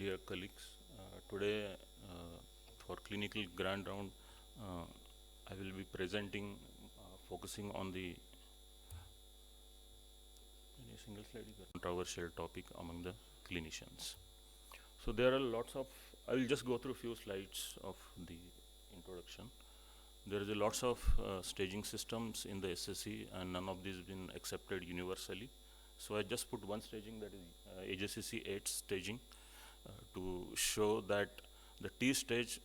Dear colleagues, today for clinical grand round, uh, I will be presenting, focusing on the any single slide controversial topic among the clinicians. So there are lots of. I will just go through few slides of the introduction. There is a lots of staging systems in the SSC, and none of these been accepted universally. So I just put one staging, that is AJCC 8 staging, to show that the T stage,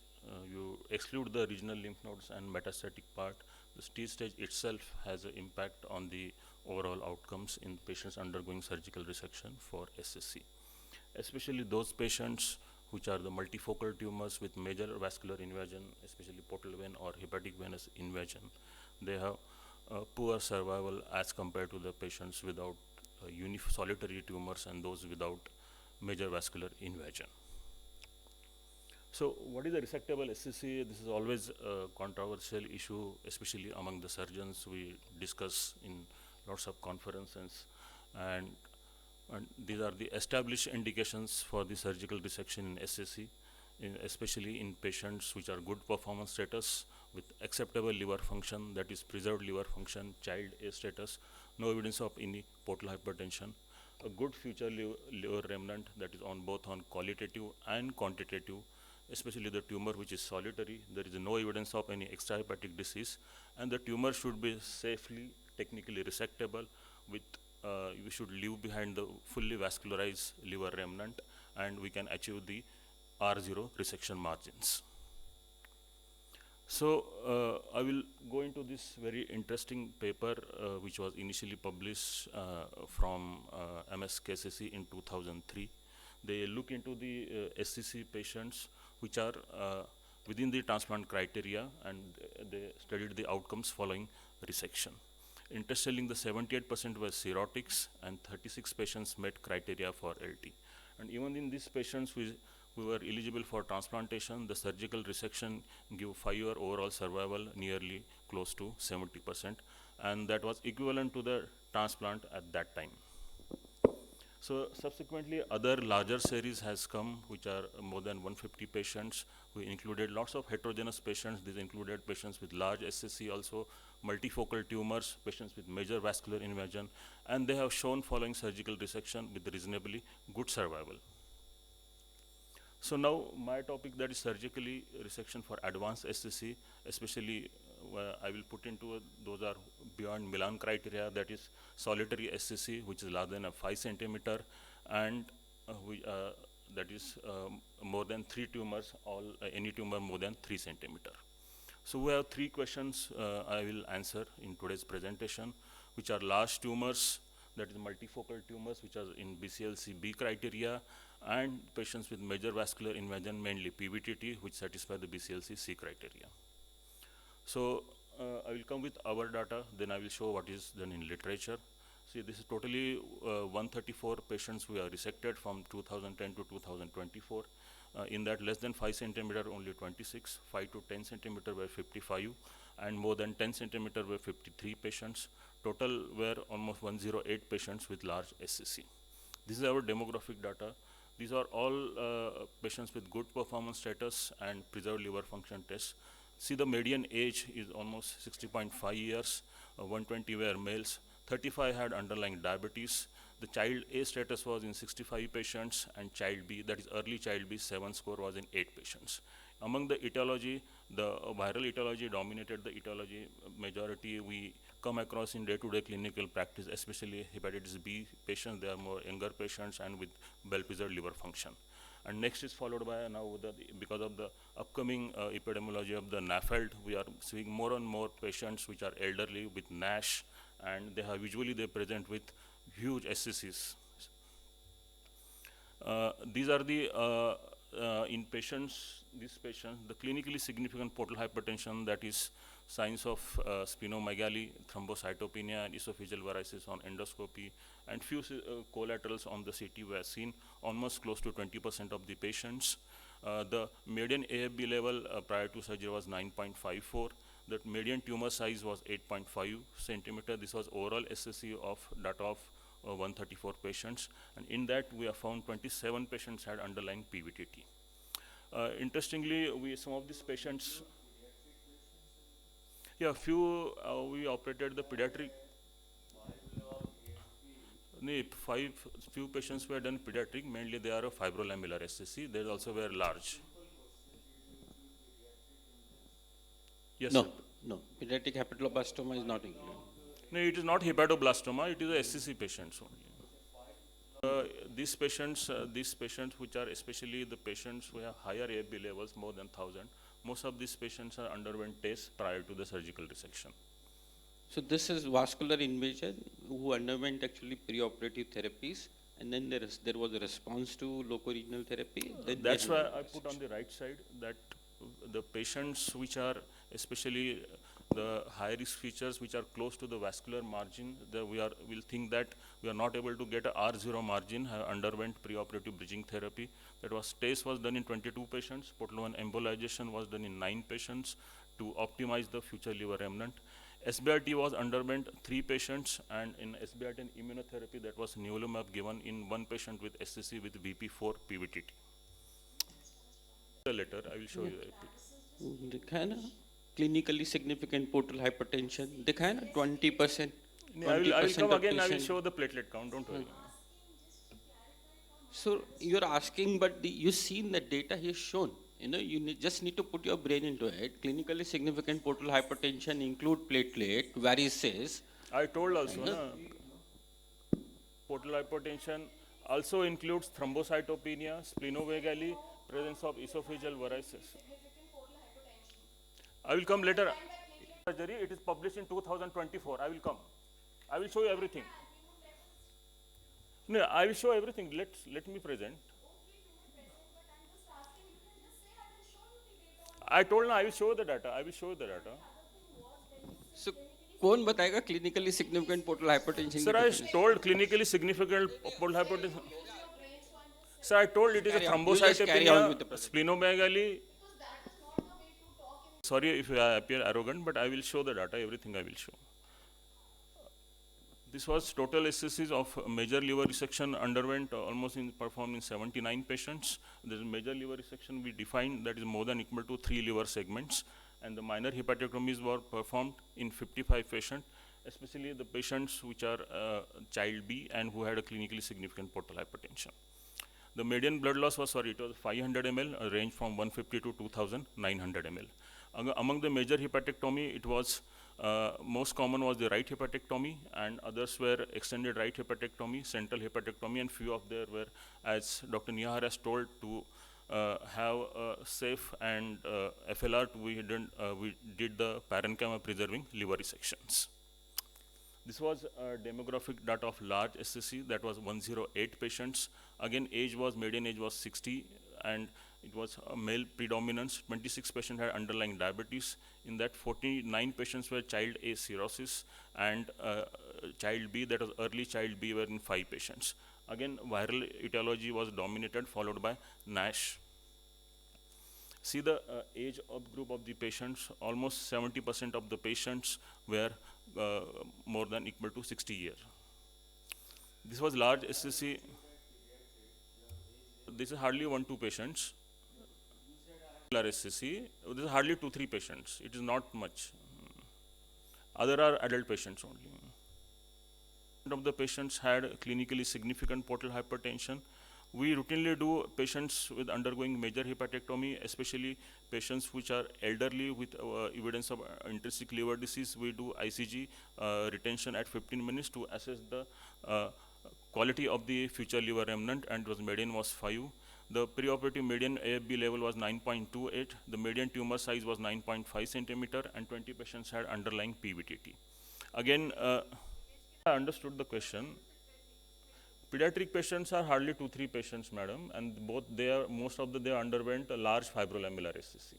you exclude the regional lymph nodes and metastatic part. This T stage itself has an impact on the overall outcomes in patients undergoing surgical resection for SSC, especially those patients which are the multifocal tumors with major vascular invasion, especially portal vein or hepatic venous invasion. They have poor survival as compared to the patients without solitary tumors and those without major vascular invasion. So what is a resectable SCC? This is always a controversial issue, especially among the surgeons. We discuss in lots of conferences, and, and these are the established indications for the surgical resection in SCC, especially in patients which are good performance status with acceptable liver function, that is preserved liver function, child A status, no evidence of any portal hypertension, a good future liver remnant, that is on both on qualitative and quantitative, especially the tumor which is solitary. There is no evidence of any extrahepatic disease, and the tumor should be safely technically resectable with we should leave behind the fully vascularized liver remnant, and we can achieve the R0 resection margins. So I will go into this very interesting paper which was initially published from MSKCC in 2003. They look into the SCC patients which are within the transplant criteria, and they studied the outcomes following resection. Interestingly, the 78% were cirrhotics and 36 patients met criteria for LT. And even in these patients who were eligible for transplantation, the surgical resection gave 5-year overall survival nearly close to 70%, and that was equivalent to the transplant at that time. So subsequently, other larger series has come, which are more than 150 patients. We included lots of heterogeneous patients. These included patients with large SCC, also multifocal tumors, patients with major vascular invasion, and they have shown following surgical resection with reasonably good survival. So now my topic, that is surgically resection for advanced SCC, especially I will put into those are beyond Milan criteria, that is solitary SCC, which is larger than a 5 centimeter, and that is more than 3 tumors, any tumor more than 3 centimeter. So we have 3 questions I will answer in today's presentation, which are large tumors, that is multifocal tumors, which are in BCLC-B criteria, and patients with major vascular invasion, mainly PVTT, which satisfy the BCLC-C criteria. So I will come with our data, then I will show what is done in literature. See, this is totally 134 patients we are resected from 2010 to 2024. In that, less than 5 centimeter only 26, 5 to 10 centimeter were 55, and more than 10 centimeter were 53 patients. Total were almost 108 patients with large SCC. This is our demographic data. These are all patients with good performance status and preserved liver function tests. See, the median age is almost 60.5 years, 120 were males, 35 had underlying diabetes. The child A status was in 65 patients, and child B, that is early child B, 7 score was in 8 patients. Among the etiology, the viral etiology dominated the etiology. Majority we come across in day-to-day clinical practice, especially hepatitis B patients. They are more younger patients and with well-preserved liver function. And next is followed by now because of the upcoming epidemiology of the NAFLD, we are seeing more and more patients which are elderly with NASH, and they have usually they present with huge SCCs. These are the in patients, these patients, the clinically significant portal hypertension, that is signs of splenomegaly, thrombocytopenia, and esophageal varices on endoscopy, and few collaterals on the CT were seen, almost close to 20% of the patients. The median AFB level prior to surgery was 9.54. The median tumor size was 8.5 centimeter. This was overall SSC of data of 134 patients, and in that we have found 27 patients had underlying PVTT. Interestingly, some of these patients, yeah, we operated the pediatric. No, few patients were done pediatric. Mainly they are a fibrolamellar SCC. They also were large. Yes, No, sir. no. Pediatric hepatoblastoma is not included. No, it is not hepatoblastoma. It is a SCC patients only. These patients which are especially the patients who have higher AFB levels more than 1000, most of these patients are underwent tests prior to the surgical resection. So this is vascular invasion who underwent actually preoperative therapies, and then there was a response to locoregional therapy. Then That's why I put on the right side that the patients which are especially the high risk features which are close to the vascular margin, we'll think that we are not able to get a R0 margin, have underwent preoperative bridging therapy. Test was done in 22 patients. Portal 1 embolization was done in 9 patients to optimize the future liver remnant. SBRT was underwent 3 patients, and in SBRT and immunotherapy that was nivolumab given in 1 patient with SCC with VP4 PVTT. Later, I will show you. दिखाया ना clinically significant portal hypertension दिखाया ना 20%. I will come again. I will show the platelet count. Don't worry. So you're asking, but you've seen the data he has shown. You know, you just need to put your brain into it. Clinically significant portal hypertension include platelet, varices. I told also, portal hypertension also includes thrombocytopenia, splenomegaly, presence of esophageal varices. I will come later. Surgery. It is published in 2024. I will come. I will show you everything. No, I will show everything. Let me present. I told I will show the data. I will show the data. So, कौन बताएगा clinically significant portal hypertension? Sir, I told clinically significant portal hypertension. Sir, I told it is a thrombocytopenia, splenomegaly. Sorry if I appear arrogant, but I will show the data. Everything I will show. This was total SCCs of major liver resection underwent performed in 79 patients. This major liver resection we defined that is more than equal to 3 liver segments, and the minor hepatectomies were performed in 55 patients, especially the patients which are child B and who had a clinically significant portal hypertension. The median blood loss was, it was 500 ml, a range from 150 to 2900 ml. Among the major hepatectomy, it was most common was the right hepatectomy, and others were extended right hepatectomy, central hepatectomy, and few of them were, as Dr. Nihar has told, to have a safe and FLR, we did the parenchyma preserving liver resections. This was demographic data of large SCC, that was 108 patients. Again, median age was 60, and it was male predominance. 26 patients had underlying diabetes. In that, 49 patients were child A cirrhosis, and child B, that was early child B, were in 5 patients. Again, viral etiology was dominated, followed by NASH. See the age of group of the patients. Almost 70% of the patients were more than equal to 60 years. This was large SCC. This is hardly 1-2 patients. SCC, this is hardly 2-3 patients. It is not much. Other are adult patients only. Of the patients had clinically significant portal hypertension. We routinely do patients with undergoing major hepatectomy, especially patients which are elderly with evidence of intrinsic liver disease. We do ICG retention at 15 minutes to assess the quality of the future liver remnant, and median was 5. The preoperative median AFB level was 9.28. The median tumor size was 9.5 centimeter, and 20 patients had underlying PVTT. Again, I understood the question. Pediatric patients are hardly 2-3 patients, madam, and most of they underwent a large fibrolamellar SCC.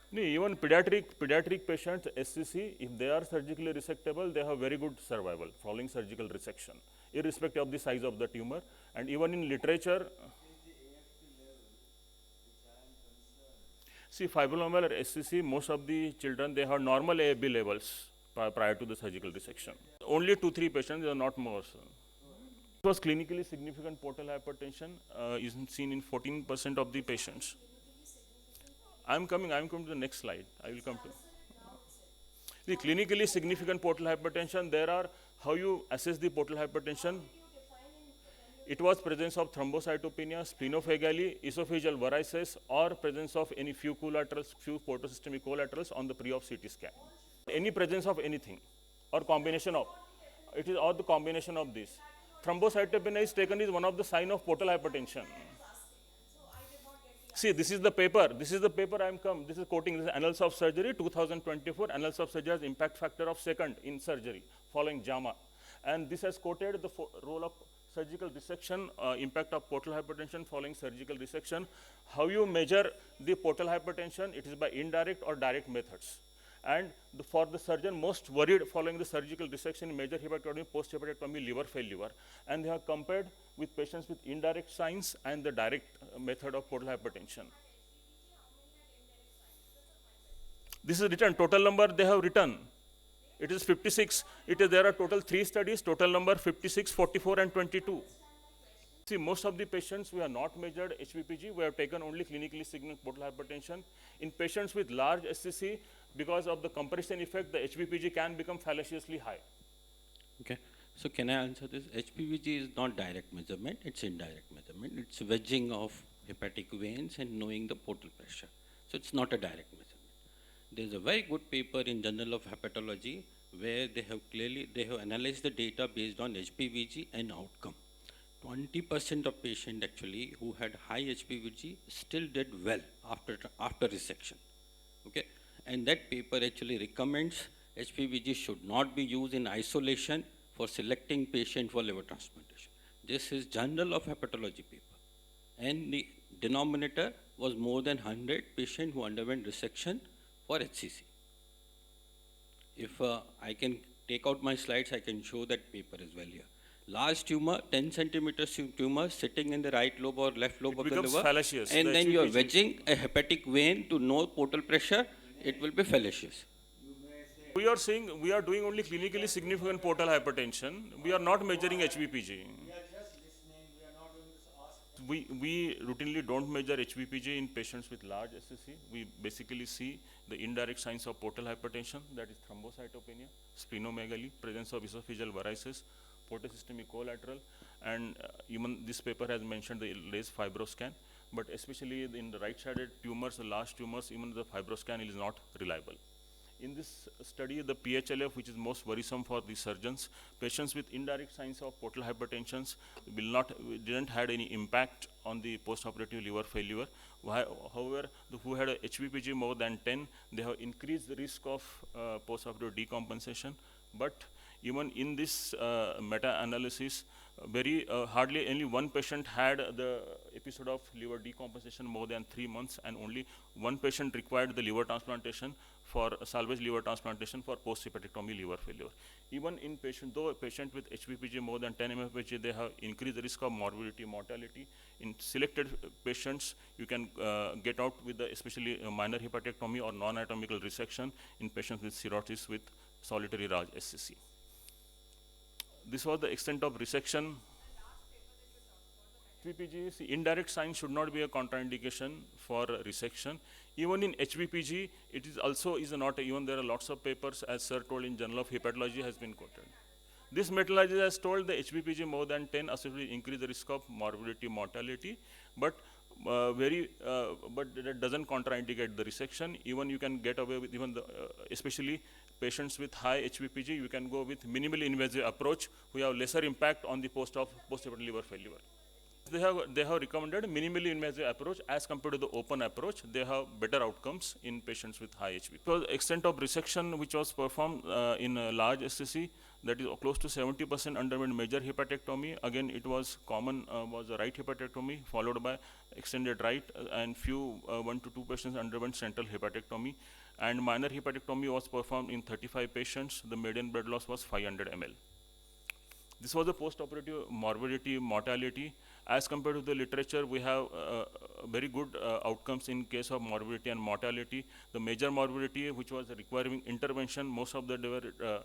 No, even pediatric patients SCC, if they are surgically resectable, they have very good survival following surgical resection, irrespective of the size of the tumor. And even in literature, See, fibromegaly SCC, most of the children, they have normal AFB levels prior to the surgical resection. Only 2-3 patients, they are not more. So. It was clinically significant portal hypertension, is seen in 14% of the patients. I'm coming to the next slide. I will come to. The clinically significant portal hypertension, there are, how you assess the portal hypertension. It was presence of thrombocytopenia, splenomegaly, esophageal varices, or presence of any few collaterals, few portosystemic collaterals on the pre-op CT scan. Any presence of anything, or combination of, it is all the combination of this. Thrombocytopenia is taken as one of the sign of portal hypertension. See, this is the paper. This is the paper I am come. This is quoting. This is Annals of Surgery, 2024. Annals of Surgery has impact factor of second in surgery following JAMA, and this has quoted the role of surgical resection, impact of portal hypertension following surgical resection. How you measure the portal hypertension? It is by indirect or direct methods. And for the surgeon most worried following the surgical resection, major hepatectomy, post-hepatectomy, liver failure. And they have compared with patients with indirect signs and the direct method of portal hypertension. This is written, total number they have written. It is 56. There are total 3 studies, total number 56, 44 and 22. See, most of the patients we have not measured HPPG, we have taken only clinically significant portal hypertension. In patients with large SCC, because of the compression effect, the HPPG can become fallaciously high. Okay. So can I answer this? HPVG is not direct measurement, it's indirect measurement. It's wedging of hepatic veins and knowing the portal pressure. So it's not a direct measurement. There's a very good paper in Journal of Hepatology where they have analyzed the data based on HPVG and outcome. 20% of patients actually who had high HPVG still did well after resection. Okay, and that paper actually recommends HPVG should not be used in isolation for selecting patient for liver transplantation. This is Journal of Hepatology paper, and the denominator was more than 100 patients who underwent resection for HCC. If I can take out my slides, I can show that paper as well here. Large tumor, 10 centimeters tumor sitting in the right lobe or left lobe of the liver, fallacious. And then you are wedging a hepatic vein to know portal pressure, it will be fallacious. We are saying we are doing only clinically significant portal hypertension. We are not measuring HBPG. We routinely don't measure HBPG in patients with large SCC. We basically see the indirect signs of portal hypertension, that is thrombocytopenia, splenomegaly, presence of esophageal varices, portosystemic collateral, and even this paper has mentioned the raised fibroscan, but especially in the right-sided tumors, the large tumors, even the fibroscan is not reliable. In this study, the PHLF, which is most worrisome for the surgeons, patients with indirect signs of portal hypertension didn't had any impact on the post-operative liver failure. However, who had a HBPG more than 10, they have increased the risk of post-operative decompensation. But even in this meta-analysis, hardly only one patient had the episode of liver decompensation more than 3 months, and only one patient required the liver transplantation for salvage liver transplantation for post-hepatectomy liver failure. Even in though a patient with HBPG more than 10 mmHg, they have increased risk of morbidity, mortality. In selected patients, you can get out with especially minor hepatectomy or non-anatomical resection in patients with cirrhosis with solitary large SCC. This was the extent of resection. HBPG, indirect signs should not be a contraindication for resection. Even in HBPG, it is also not even there are lots of papers, as sir told in Journal of Hepatology has been quoted. This methodology has told the HBPG more than 10 associated increase the risk of morbidity, mortality, but that doesn't contraindicate the resection. Even you can get away with even especially patients with high HBPG, you can go with minimally invasive approach. We have lesser impact on the post-operative liver failure. They have recommended minimally invasive approach as compared to the open approach. They have better outcomes in patients with high HB. So the extent of resection which was performed in large SCC, that is close to 70% underwent major hepatectomy. Again, it was common was a right hepatectomy followed by extended right, and few 1 to 2 patients underwent central hepatectomy. And minor hepatectomy was performed in 35 patients. The median blood loss was 500 ml. This was the post-operative morbidity, mortality. As compared to the literature, we have very good outcomes in case of morbidity and mortality. The major morbidity, which was requiring intervention, most of the they were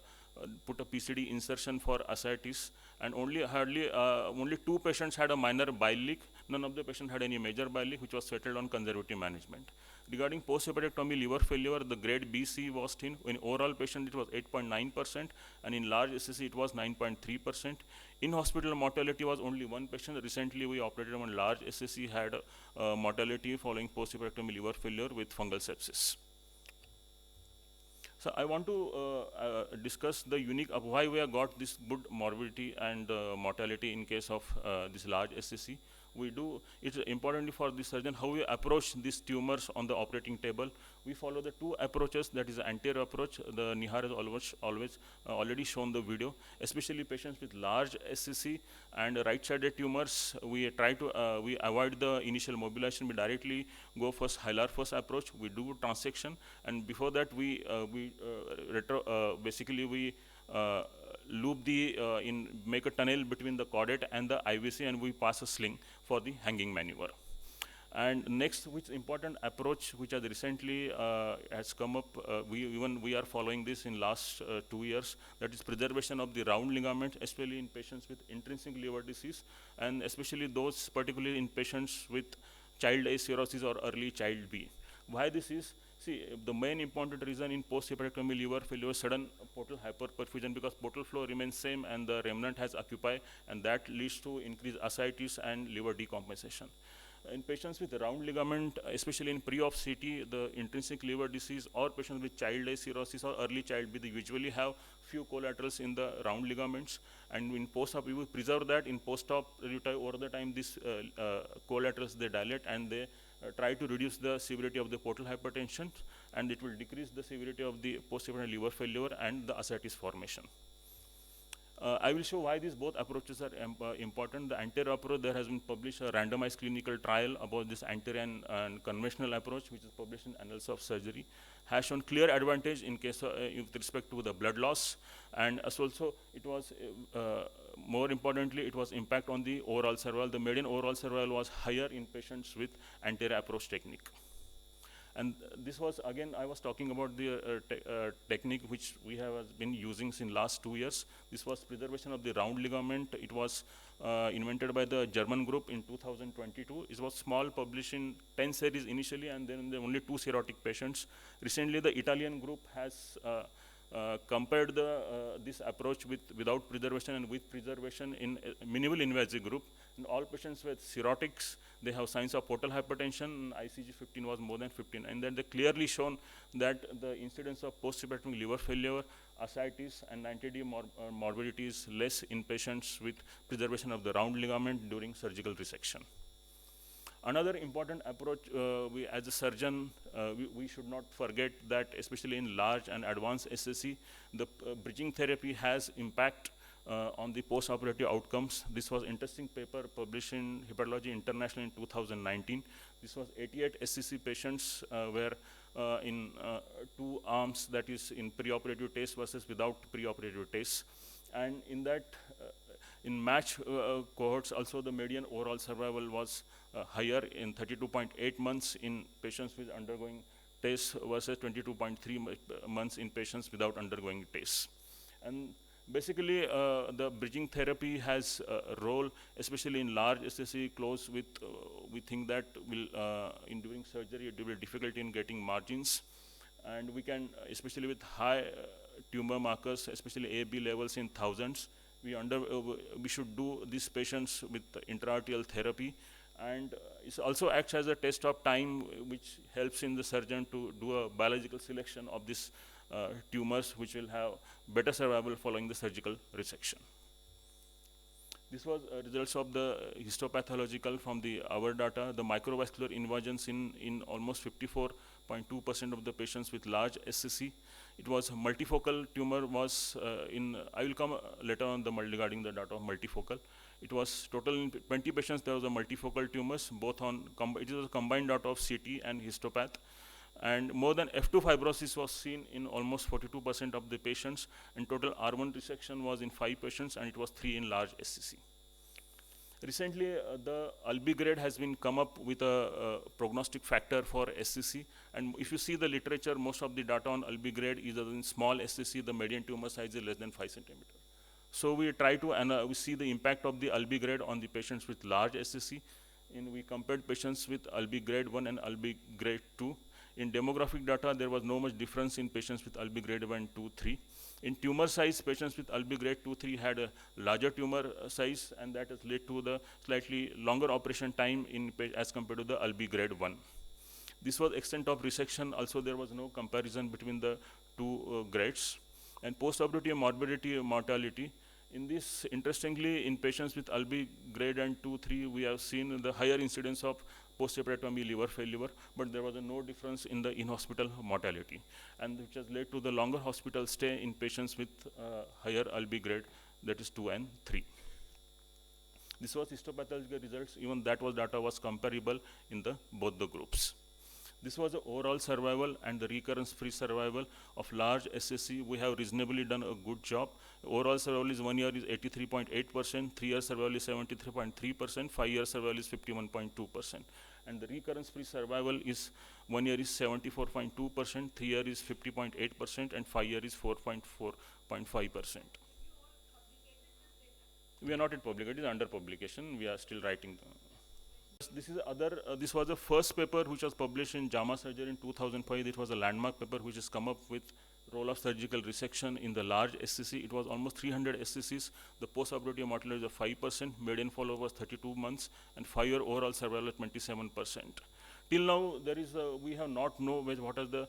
put a PCD insertion for ascites, and only 2 patients had a minor bile leak. None of the patients had any major bile leak, which was settled on conservative management. Regarding post-hepatectomy liver failure, the grade BC was thin. In overall patient, it was 8.9%, and in large SCC, it was 9.3%. In hospital mortality was only 1 patient. Recently, we operated on large SCC, had mortality following post-hepatectomy liver failure with fungal sepsis. So I want to discuss the unique of why we have got this good morbidity and mortality in case of this large SCC. It's important for the surgeon how we approach these tumors on the operating table. We follow the 2 approaches, that is the anterior approach. The Nihar has always already shown the video, especially patients with large SCC and right-sided tumors. We try to, we avoid the initial mobilization. We directly go first hilar first approach. We do transection, and before that basically we loop make a tunnel between the caudate and the IVC, and we pass a sling for the hanging maneuver. And next, which important approach which has recently has come up, we are following this in last 2 years, that is preservation of the round ligament, especially in patients with intrinsic liver disease, and especially those particularly in patients with child A cirrhosis or early child B. Why this is? See, the main important reason in post-hepatectomy liver failure is sudden portal hyperperfusion, because portal flow remains same and the remnant has occupied, and that leads to increased ascites and liver decompensation. In patients with round ligament, especially in pre-op CT, the intrinsic liver disease, or patients with child A cirrhosis or early child B, they usually have few collaterals in the round ligaments, and in post-op we will preserve that. In post-op over the time, these collaterals they dilate, and they try to reduce the severity of the portal hypertension, and it will decrease the severity of the post-hepatotic liver failure and the ascites formation. I will show why these both approaches are important. The anterior approach, there has been published a randomized clinical trial about this anterior and conventional approach, which is published in Annals of Surgery, has shown clear advantage in case with respect to the blood loss, and as also it was more importantly, it was impact on the overall survival. The median overall survival was higher in patients with anterior approach technique. And this was, again, I was talking about the technique which we have been using since last 2 years. This was preservation of the round ligament. It was invented by the German group in 2022. It was small, published in 10 series initially, and then there were only 2 cirrhotic patients. Recently, the Italian group has compared this approach without preservation and with preservation in a minimal invasive group. In all patients with cirrhotics, they have signs of portal hypertension. ICG 15 was more than 15, and then they clearly shown that the incidence of post-hepatotic liver failure, ascites, and 90-day morbidity is less in patients with preservation of the round ligament during surgical resection. Another important approach, we as a surgeon, we should not forget that especially in large and advanced SSC, the bridging therapy has impact on the post-operative outcomes. This was interesting paper published in Hepatology International in 2019. This was 88 SCC patients were in 2 arms, that is in preoperative test versus without preoperative test. And in that, in match cohorts also, the median overall survival was higher in 32.8 months in patients with undergoing tests versus 22.3 months in patients without undergoing tests. And basically, the bridging therapy has a role, especially in large SSC close with, we think that will, in doing surgery, it will be difficult in getting margins. And we can, especially with high tumor markers, especially AB levels in thousands, we should do these patients with intraarterial therapy. And it also acts as a test of time, which helps in the surgeon to do a biological selection of these tumors, which will have better survival following the surgical resection. This was results of the histopathological from our data. The microvascular invasions in almost 54.2% of the patients with large SCC. It was multifocal tumor was I will come later on regarding the data of multifocal. It was total in 20 patients, there was a multifocal tumors, both on, it was a combined data of CT and histopath. And more than F2 fibrosis was seen in almost 42% of the patients, and total R1 resection was in 5 patients, and it was 3 in large SCC. Recently, the ALBI grade has been come up with a prognostic factor for SCC, and if you see the literature, most of the data on ALBI grade is in small SCC, the median tumor size is less than 5 centimeter. So we try to we see the impact of the ALBI grade on the patients with large SCC, and we compared patients with ALBI grade 1 and ALBI grade 2. In demographic data, there was no much difference in patients with ALBI grade 1, 2, 3. In tumor size, patients with ALBI grade 2, 3 had a larger tumor size, and that has led to the slightly longer operation time as compared to the ALBI grade 1. This was extent of resection. Also, there was no comparison between the two grades. And post-operative morbidity and mortality. In this, interestingly, in patients with ALBI grade and 2, 3, we have seen the higher incidence of post-hepatotomy liver failure, but there was no difference in the in-hospital mortality, and which has led to the longer hospital stay in patients with higher ALBI grade, that is 2 and 3. This was histopathological results. Even that was data was comparable in the both the groups. This was the overall survival and the recurrence-free survival of large SSC. We have reasonably done a good job. Overall survival is 1 year is 83.8%, 3 year survival is 73.3%, 5 year survival is 51.2%. And the recurrence-free survival is 1 year is 74.2%, 3 year is 50.8%, and 5 year is 4.5%. We are not yet publicated, it is under publication. We are still writing. This is this was the first paper which was published in JAMA Surgery in 2005. It was a landmark paper which has come up with role of surgical resection in the large SCC. It was almost 300 SCCs. The post-operative mortality was 5%, median follow-up was 32 months, and 5-year overall survival at 27%. Till now, we have not known what are the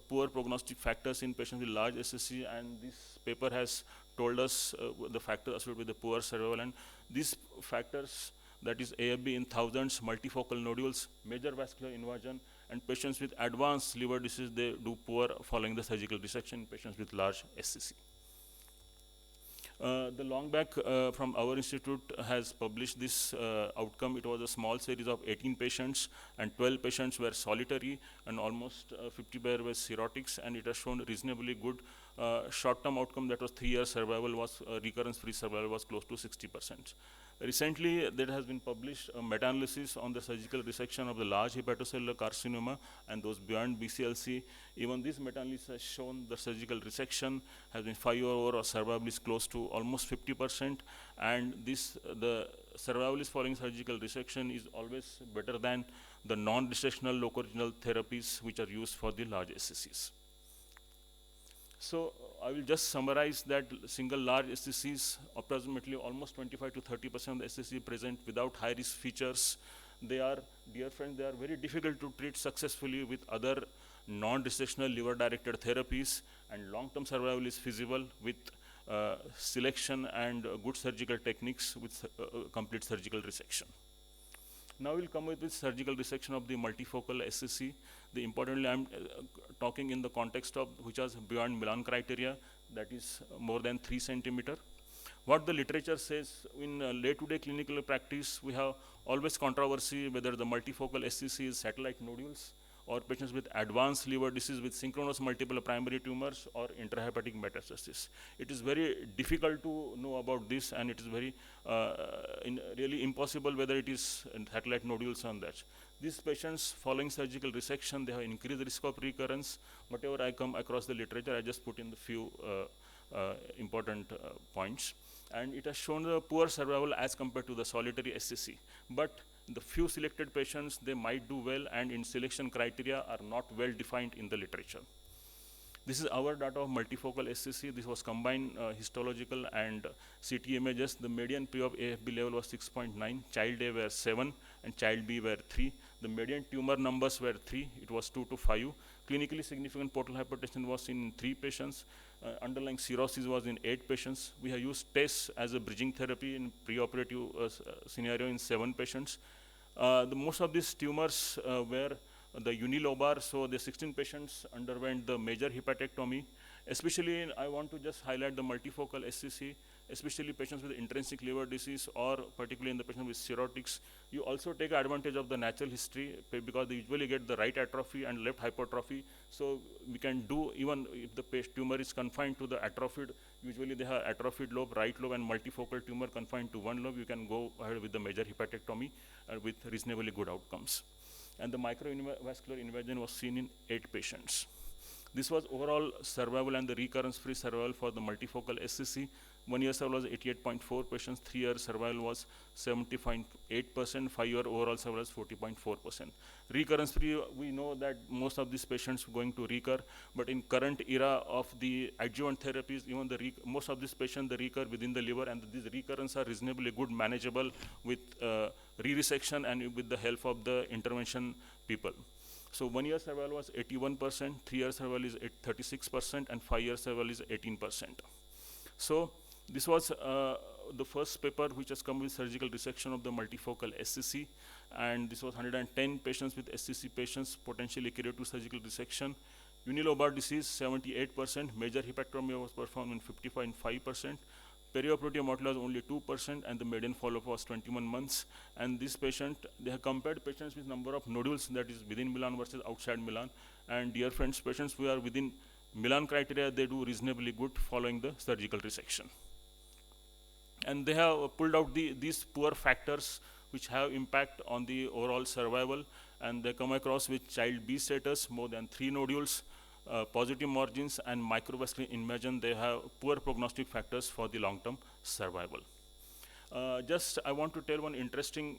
poor prognostic factors in patients with large SCC, and this paper has told us the factors associated with the poor survival, and these factors, that is AFB in thousands, multifocal nodules, major vascular invasion, and patients with advanced liver disease, they do poor following the surgical resection in patients with large SCC. The Longback from our institute has published this outcome. It was a small series of 18 patients, and 12 patients were solitary, and almost 50 were cirrhotics, and it has shown reasonably good short-term outcome. That was 3 year survival was recurrence-free survival was close to 60%. Recently, there has been published a meta-analysis on the surgical resection of the large hepatocellular carcinoma and those beyond BCLC. Even this meta-analysis has shown the surgical resection has been 5 year or survival is close to almost 50%, and the survival is following surgical resection is always better than the non-resectional locoregional therapies which are used for the large SCCs. So I will just summarize that single large SCCs, approximately almost 25 to 30% of the SCC present without high risk features. They are, dear friends, they are very difficult to treat successfully with other non-resectional liver directed therapies, and long-term survival is feasible with selection and good surgical techniques with complete surgical resection. Now we'll come with surgical resection of the multifocal SCC. Importantly, I'm talking in the context of which is beyond Milan criteria, that is more than 3 centimeter. What the literature says in day-to-day clinical practice, we have always controversy whether the multifocal SCC is satellite nodules or patients with advanced liver disease with synchronous multiple primary tumors or intrahepatic metastasis. It is very difficult to know about this, and it is very really impossible whether it is satellite nodules on that. These patients following surgical resection, they have increased risk of recurrence. Whatever I come across the literature, I just put in the few important points. And it has shown the poor survival as compared to the solitary SCC. But the few selected patients, they might do well, and in selection criteria are not well defined in the literature. This is our data of multifocal SCC. This was combined histological and CT images. The median P of AFB level was 6.9, child A were 7, and child B were 3. The median tumor numbers were 3, it was 2 to 5. Clinically significant portal hypertension was in 3 patients. Underlying cirrhosis was in 8 patients. We have used TESS as a bridging therapy in preoperative scenario in 7 patients. Most of these tumors were the unilobar, so the 16 patients underwent the major hepatectomy. Especially, I want to just highlight the multifocal SCC. especially patients with intrinsic liver disease or particularly in the patient with cirrhotics. You also take advantage of the natural history because they usually get the right atrophy and left hypertrophy. So we can do, even if the tumor is confined to the atrophied, usually they have atrophied lobe, right lobe, and multifocal tumor confined to one lobe. You can go ahead with the major hepatectomy with reasonably good outcomes. And the microvascular invasion was seen in 8 patients. This was overall survival and the recurrence-free survival for the multifocal SCC. 1 year survival was 88.4 patients, 3 year survival was 70.8%, 5 year overall survival was 40.4%. Recurrence-free, we know that most of these patients are going to recur, but in current era of the adjuvant therapies, even most of these patients, they recur within the liver, and these recurrences are reasonably good, manageable with re-resection and with the help of the intervention people. So 1 year survival was 81%, 3 year survival is 36%, and 5 year survival is 18%. So this was the first paper which has come with surgical resection of the multifocal SCC, and this was 110 patients with SCC patients potentially curative to surgical resection. Unilobar disease 78%, major hepatectomy was performed in 55.5%. Perioperative mortality was only 2%, and the median follow-up was 21 months. And this patient, they have compared patients with number of nodules, that is within Milan versus outside Milan. And dear friends, patients who are within Milan criteria, they do reasonably good following the surgical resection. And they have pulled out these poor factors which have impact on the overall survival, and they come across with child B status, more than 3 nodules, positive margins, and microvascular invasion. They have poor prognostic factors for the long-term survival. Just I want to tell one interesting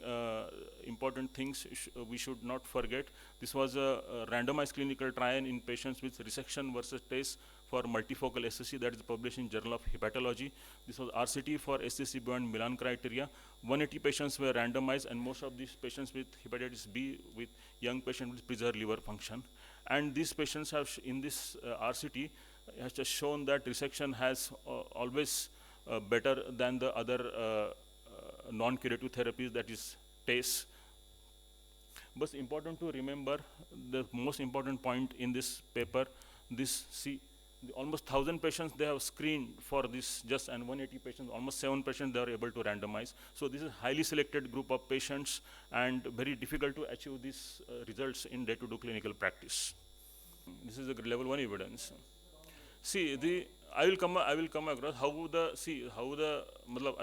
important things we should not forget. This was a randomized clinical trial in patients with resection versus TACE for multifocal SCC, that is published in Journal of Hepatology. This was RCT for SCC beyond Milan criteria. 180 patients were randomized, and most of these patients with hepatitis B, with young patients with preserved liver function. And these patients have, in this RCT, has just shown that resection has always better than the other non-curative therapies, that is TACE. But important to remember, the most important point in this paper, almost 1,000 patients they have screened for this, just, and 180 patients, almost 7 patients they are able to randomize. So this is a highly selected group of patients, and very difficult to achieve these results in day-to-day clinical practice. This is the level 1 evidence. See, I will come across how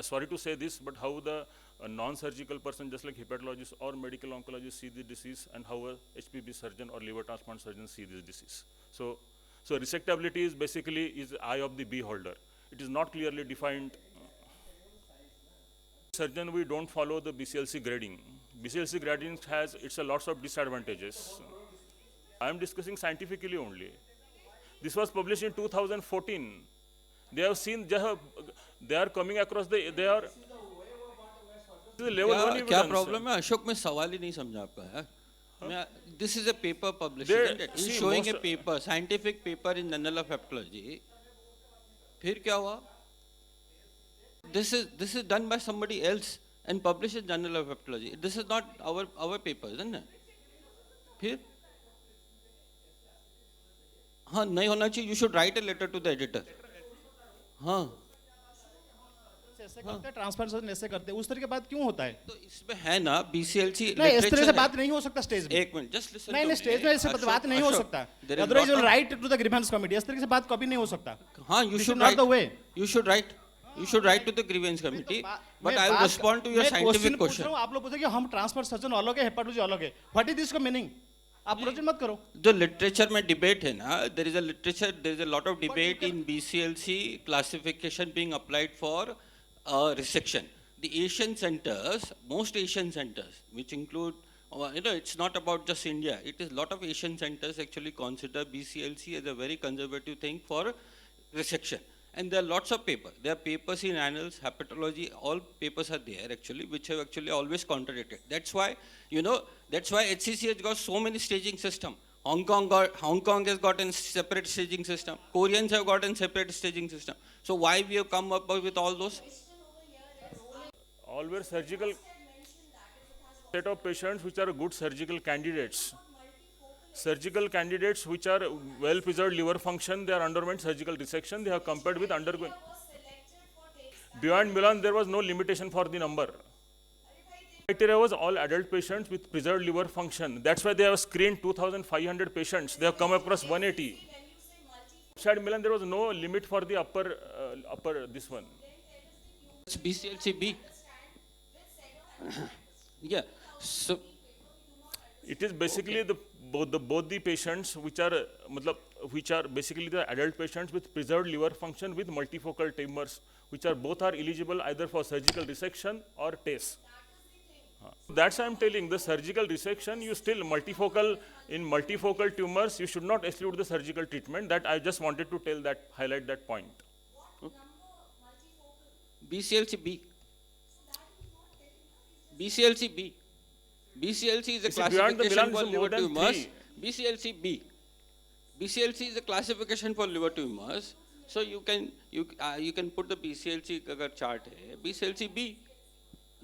sorry to say this, but how the non-surgical person, just like hepatologist or medical oncologist, see the disease, and how a HPB surgeon or liver transplant surgeon see this disease. So resectability is basically eye of the beholder. It is not clearly defined. Surgeon, we don't follow the BCLC grading. BCLC grading has a lots of disadvantages. I am discussing scientifically only. This was published in 2014. They have seen, they are coming across the level 1 evidence. क्या problem है अशोक? मैं सवाल ही नहीं समझा आपका यार. This is a paper published, isn't it? He's showing a paper, scientific paper in Journal of Hepatology. फिर क्या हुआ? This is done by somebody else and published in Journal of Hepatology. This is not our paper, isn't it? फिर हाँ नहीं होना चाहिए. You should write a letter to the editor. हाँ ऐसे करते हैं, ट्रांसफर सर्जन ऐसे करते हैं, उस तरह की बात क्यों होता है? तो इसमें है ना BCLC नहीं, इस तरह से बात नहीं हो सकता स्टेज में. एक मिनट, जस्ट लिसन. नहीं, स्टेज में ऐसे बात नहीं हो सकता. Otherwise you will write to the grievance committee. इस तरह से बात कभी नहीं हो सकता. हाँ, you should write. You should write to the grievance committee. But I will respond to your scientific question. आप लोग पूछे कि हम ट्रांसफर सर्जन अलग है, हेपेटोलॉजी अलग है. व्हाट इज दिस का मीनिंग? आप प्रोजेक्ट मत करो. जो लिटरेचर में डिबेट है ना, there is a lot of debate in BCLC classification being applied for resection. The Asian centers, most Asian centers, which include, it's not about just India. It is a lot of Asian centers actually consider BCLC as a very conservative thing for resection. And there are lots of papers. There are papers in annals, hepatology, all papers are there actually, which have actually always contradicted. That's why, HCC has got so many staging system. Hong Kong has got a separate staging system. Koreans have got a separate staging system. So why we have come up with all those? Always surgical set of patients which are good surgical candidates. Surgical candidates which are well preserved liver function, they are underwent surgical resection. They have compared with undergoing. Beyond Milan, there was no limitation for the number. Criteria was all adult patients with preserved liver function. That's why they have screened 2,500 patients. They have come across 180. Outside Milan, there was no limit for the upper this one. It's BCLC-B. Yeah. So, It is basically both the patients which are basically the adult patients with preserved liver function with multifocal tumors, which are both are eligible either for surgical resection or TACE. That's why I'm telling the surgical resection, you still multifocal tumors, you should not exclude the surgical treatment. That I just wanted to highlight that point. BCLC-B. BCLC-B. BCLC is a classification for liver tumors. BCLC-B. BCLC is a classification for liver tumors. So you can put the BCLC chart here. BCLC-B.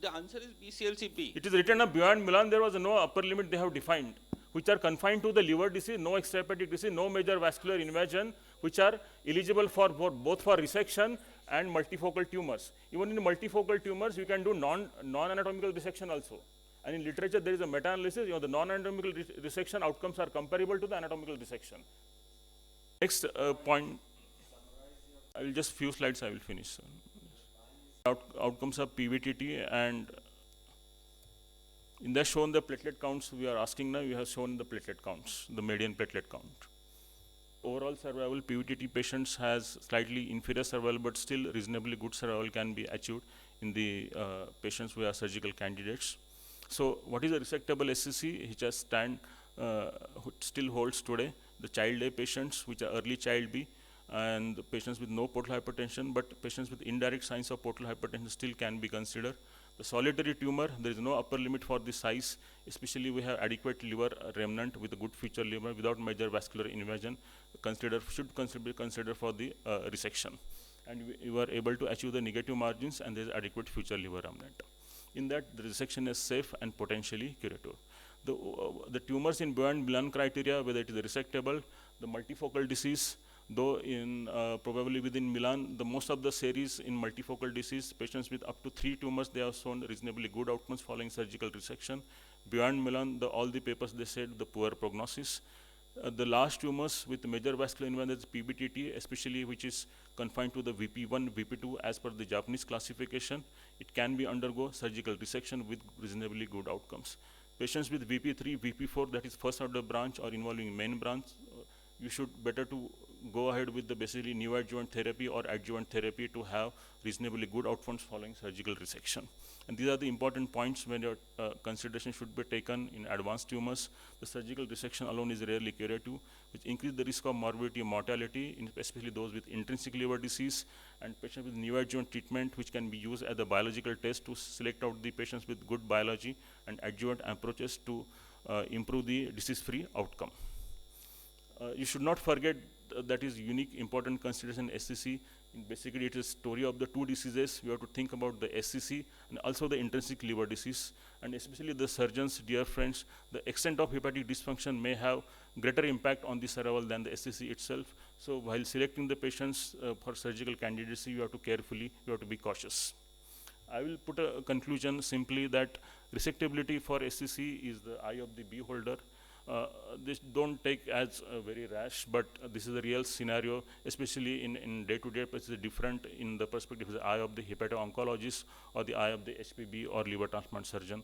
The answer is BCLC-B. It is written up beyond Milan, there was no upper limit they have defined, which are confined to the liver disease, no extrahepatic disease, no major vascular invasion, which are eligible for both for resection and multifocal tumors. Even in multifocal tumors, you can do non-anatomical resection also. And in literature, there is a meta-analysis, the non-anatomical resection outcomes are comparable to the anatomical resection. Next point, I will just few slides, I will finish. Outcomes of PVTT, and in that shown the platelet counts we are asking now, we have shown the platelet counts, the median platelet count. Overall survival, PVTT patients has slightly inferior survival, but still reasonably good survival can be achieved in the patients who are surgical candidates. So what is a resectable SCC, which still holds today? The child A patients, which are early child B, and the patients with no portal hypertension, but patients with indirect signs of portal hypertension still can be considered. The solitary tumor, there is no upper limit for the size, especially we have adequate liver remnant with a good feature liver without major vascular invasion, should be considered for the resection. And we were able to achieve the negative margins, and there is adequate future liver remnant. In that, the resection is safe and potentially curative. The tumors in beyond Milan criteria, whether it is resectable, the multifocal disease, though in probably within Milan, the most of the series in multifocal disease, patients with up to 3 tumors, they have shown reasonably good outcomes following surgical resection. Beyond Milan, all the papers, they said the poor prognosis. The last tumors with major vascular invasion, PBTT, especially which is confined to the VP1, VP2 as per the Japanese classification, it can be undergo surgical resection with reasonably good outcomes. Patients with VP3, VP4, that is first order branch or involving main branch, you should better to go ahead with the basically neoadjuvant therapy or adjuvant therapy to have reasonably good outcomes following surgical resection. And these are the important points when your consideration should be taken in advanced tumors. The surgical resection alone is rarely curative, which increase the risk of morbidity and mortality, especially those with intrinsic liver disease, and patients with neoadjuvant treatment, which can be used as a biological test to select out the patients with good biology, and adjuvant approaches to improve the disease-free outcome. You should not forget that is unique important consideration SCC. Basically, it is a story of the two diseases. We have to think about the SCC and also the intrinsic liver disease. And especially the surgeons, dear friends, the extent of hepatic dysfunction may have greater impact on the survival than the SCC itself. So while selecting the patients for surgical candidacy, you have to be cautious. I will put a conclusion simply that resectability for SCC is the eye of the beholder. This don't take as very rash, but this is a real scenario, especially in day-to-day, it's different in the perspective of the eye of the hepато-oncologist or the eye of the HPB or liver transplant surgeon.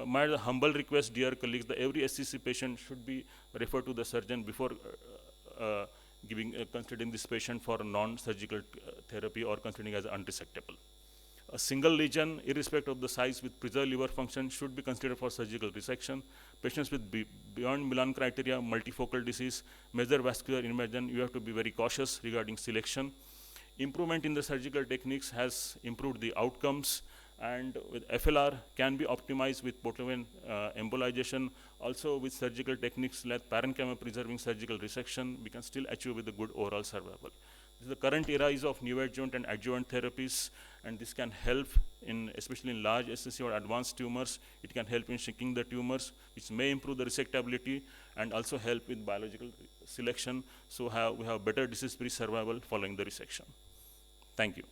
My humble request, dear colleagues, that every SCC patient should be referred to the surgeon before considering this patient for a non-surgical therapy or considering as unresectable. A single lesion, irrespective of the size, with preserved liver function should be considered for surgical resection. Patients with beyond Milan criteria, multifocal disease, major vascular invasion, you have to be very cautious regarding selection. Improvement in the surgical techniques has improved the outcomes, and with FLR can be optimized with portal vein embolization. Also with surgical techniques like parenchyma preserving surgical resection, we can still achieve with a good overall survival. The current era is of neoadjuvant and adjuvant therapies, and this can help especially in large SCC or advanced tumors. It can help in shrinking the tumors, which may improve the resectability and also help with biological selection. So we have better disease-free survival following the resection. Thank you.